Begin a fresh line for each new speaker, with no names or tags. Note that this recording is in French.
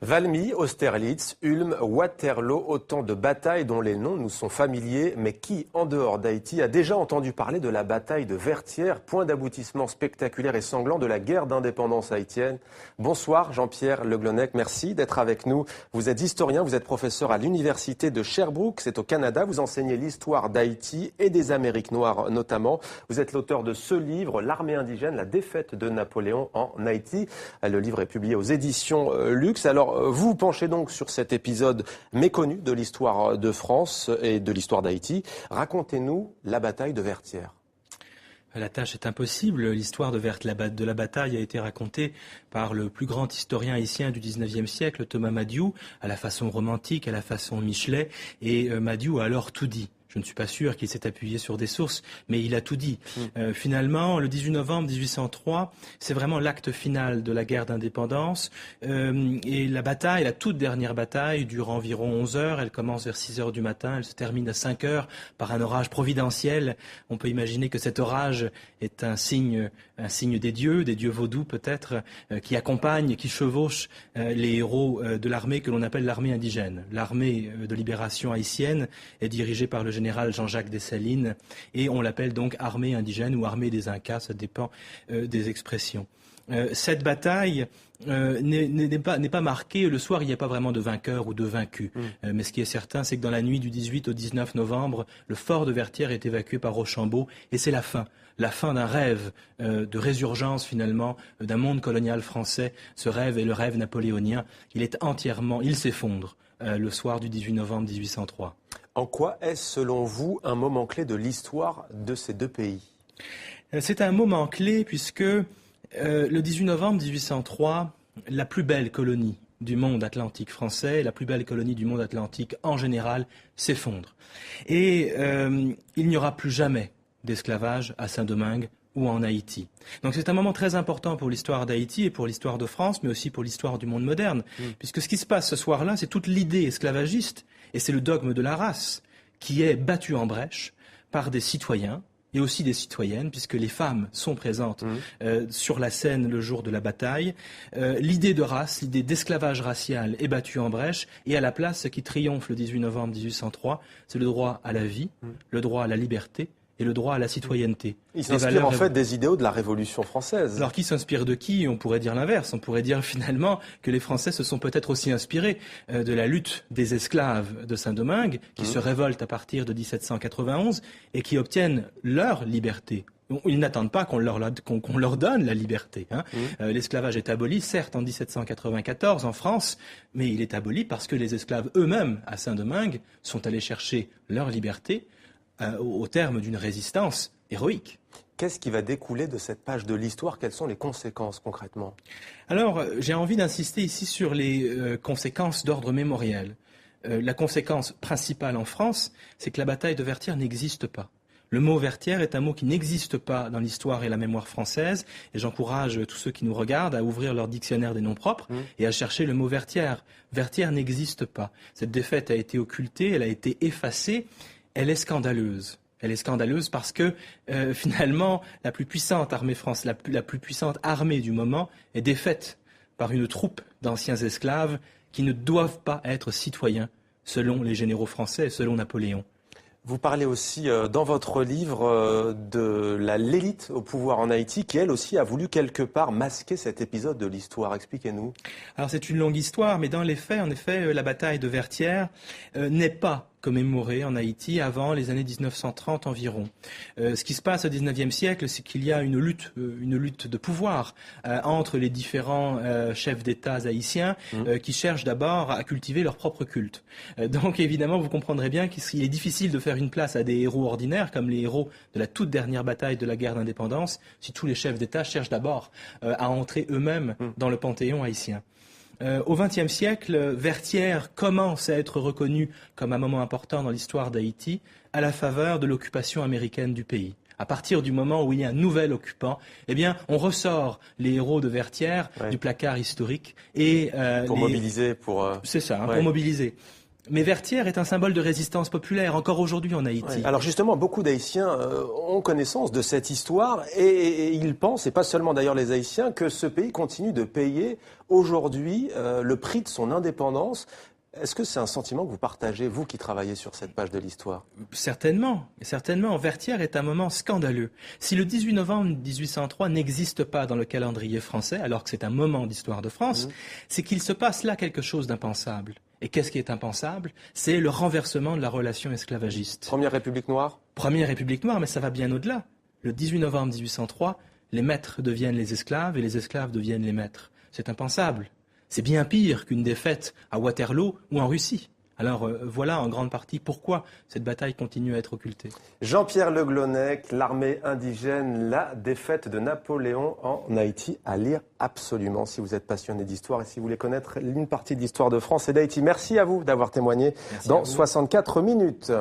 Valmy, Austerlitz, Ulm, Waterloo, autant de batailles dont les noms nous sont familiers, mais qui, en dehors d'Haïti, a déjà entendu parler de la bataille de Vertières, point d'aboutissement spectaculaire et sanglant de la guerre d'indépendance haïtienne. Bonsoir Jean-Pierre Le Glonec, merci d'être avec nous. Vous êtes historien, vous êtes professeur à l'université de Sherbrooke, c'est au Canada. Vous enseignez l'histoire d'Haïti et des Amériques noires notamment. Vous êtes l'auteur de ce livre, L'armée indigène, la défaite de Napoléon en Haïti. Le livre est publié aux éditions Luxe. Alors, vous vous penchez donc sur cet épisode méconnu de l'histoire de France et de l'histoire d'Haïti. Racontez-nous la bataille de Vertières.
La tâche est impossible. L'histoire de la bataille a été racontée par le plus grand historien haïtien du XIXe siècle, Thomas Madiou, à la façon romantique, à la façon Michelet. Et Madiou a alors tout dit. Je ne suis pas sûr qu'il s'est appuyé sur des sources, mais il a tout dit. Finalement, le 18 novembre 1803, c'est vraiment l'acte final de la guerre d'indépendance. Et la bataille, la toute dernière bataille, dure environ 11 heures. Elle commence vers 6 heures du matin. Elle se termine à 5 heures par un orage providentiel. On peut imaginer que cet orage est un signe des dieux vaudous peut-être, qui accompagnent, qui chevauchent les héros de l'armée que l'on appelle l'armée indigène. L'armée de libération haïtienne est dirigée par le général Jean-Jacques Dessalines, et on l'appelle donc armée indigène ou armée des Incas, ça dépend des expressions. Cette bataille n'est pas marquée, le soir il n'y a pas vraiment de vainqueur ou de vaincu, mais ce qui est certain c'est que dans la nuit du 18 au 19 novembre, le fort de Vertières est évacué par Rochambeau, et c'est la fin d'un rêve de résurgence finalement d'un monde colonial français. Ce rêve est le rêve napoléonien, il s'effondre le soir du 18 novembre 1803.
En quoi est-ce, selon vous, un moment clé de l'histoire de ces deux pays ?
C'est un moment clé puisque le 18 novembre 1803, la plus belle colonie du monde atlantique français, la plus belle colonie du monde atlantique en général, s'effondre. Et il n'y aura plus jamais d'esclavage à Saint-Domingue ou en Haïti. Donc c'est un moment très important pour l'histoire d'Haïti et pour l'histoire de France, mais aussi pour l'histoire du monde moderne, puisque ce qui se passe ce soir-là, c'est toute l'idée esclavagiste, et c'est le dogme de la race, qui est battu en brèche par des citoyens, et aussi des citoyennes, puisque les femmes sont présentes sur la scène le jour de la bataille. L'idée de race, l'idée d'esclavage racial est battue en brèche, et à la place, ce qui triomphe le 18 novembre 1803, c'est le droit à la vie, le droit à la liberté, et le droit à la citoyenneté.
Il s'inspire en fait des idéaux de la Révolution française.
Alors qui s'inspire de qui ? On pourrait dire l'inverse. On pourrait dire finalement que les Français se sont peut-être aussi inspirés de la lutte des esclaves de Saint-Domingue, qui se révoltent à partir de 1791 et qui obtiennent leur liberté. Ils n'attendent pas qu'on leur donne la liberté. L'esclavage est aboli, certes, en 1794 en France, mais il est aboli parce que les esclaves eux-mêmes à Saint-Domingue sont allés chercher leur liberté au terme d'une résistance héroïque.
Qu'est-ce qui va découler de cette page de l'histoire ? Quelles sont les conséquences concrètement ?
Alors, j'ai envie d'insister ici sur les conséquences d'ordre mémoriel. La conséquence principale en France, c'est que la bataille de Vertières n'existe pas. Le mot Vertières est un mot qui n'existe pas dans l'histoire et la mémoire française, et j'encourage tous ceux qui nous regardent à ouvrir leur dictionnaire des noms propres et à chercher le mot Vertières. Vertières n'existe pas. Cette défaite a été occultée, elle a été effacée. Elle est scandaleuse. Elle est scandaleuse parce que finalement, la plus puissante armée française, la plus puissante armée du moment est défaite par une troupe d'anciens esclaves qui ne doivent pas être citoyens selon les généraux français et selon Napoléon.
Vous parlez aussi dans votre livre de l'élite au pouvoir en Haïti qui, elle aussi, a voulu quelque part masquer cet épisode de l'histoire. Expliquez-nous.
Alors c'est une longue histoire, mais dans les faits, en effet, la bataille de Vertières n'est pas commémorée en Haïti avant les années 1930 environ. Ce qui se passe au XIXe siècle, c'est qu'il y a une lutte de pouvoir entre les différents chefs d'État haïtiens qui cherchent d'abord à cultiver leur propre culte. Donc évidemment, vous comprendrez bien qu'il est difficile de faire une place à des héros ordinaires comme les héros de la toute dernière bataille de la guerre d'indépendance si tous les chefs d'État cherchent d'abord à entrer eux-mêmes dans le panthéon haïtien. Au XXe siècle, Vertières commence à être reconnu comme un moment important dans l'histoire d'Haïti à la faveur de l'occupation américaine du pays. À partir du moment où il y a un nouvel occupant, eh bien, on ressort les héros de Vertières du placard historique et
pour mobiliser,
c'est ça, pour mobiliser. Mais Vertières est un symbole de résistance populaire, encore aujourd'hui en Haïti.
Oui. Alors justement, beaucoup d'Haïtiens ont connaissance de cette histoire et ils pensent, et pas seulement d'ailleurs les Haïtiens, que ce pays continue de payer aujourd'hui le prix de son indépendance. Est-ce que c'est un sentiment que vous partagez, vous qui travaillez sur cette page de l'histoire?
Certainement, certainement. Vertières est un moment scandaleux. Si le 18 novembre 1803 n'existe pas dans le calendrier français, alors que c'est un moment d'histoire de France, c'est qu'il se passe là quelque chose d'impensable. Et qu'est-ce qui est impensable? C'est le renversement de la relation esclavagiste.
Première République noire?
Première République noire, mais ça va bien au-delà. Le 18 novembre 1803, les maîtres deviennent les esclaves et les esclaves deviennent les maîtres. C'est impensable. C'est bien pire qu'une défaite à Waterloo ou en Russie. Alors voilà en grande partie pourquoi cette bataille continue à être occultée.
Jean-Pierre Le Glonnec, l'armée indigène, la défaite de Napoléon en Haïti, à lire absolument si vous êtes passionné d'histoire et si vous voulez connaître une partie de l'histoire de France et d'Haïti. Merci à vous d'avoir témoigné dans 64 minutes.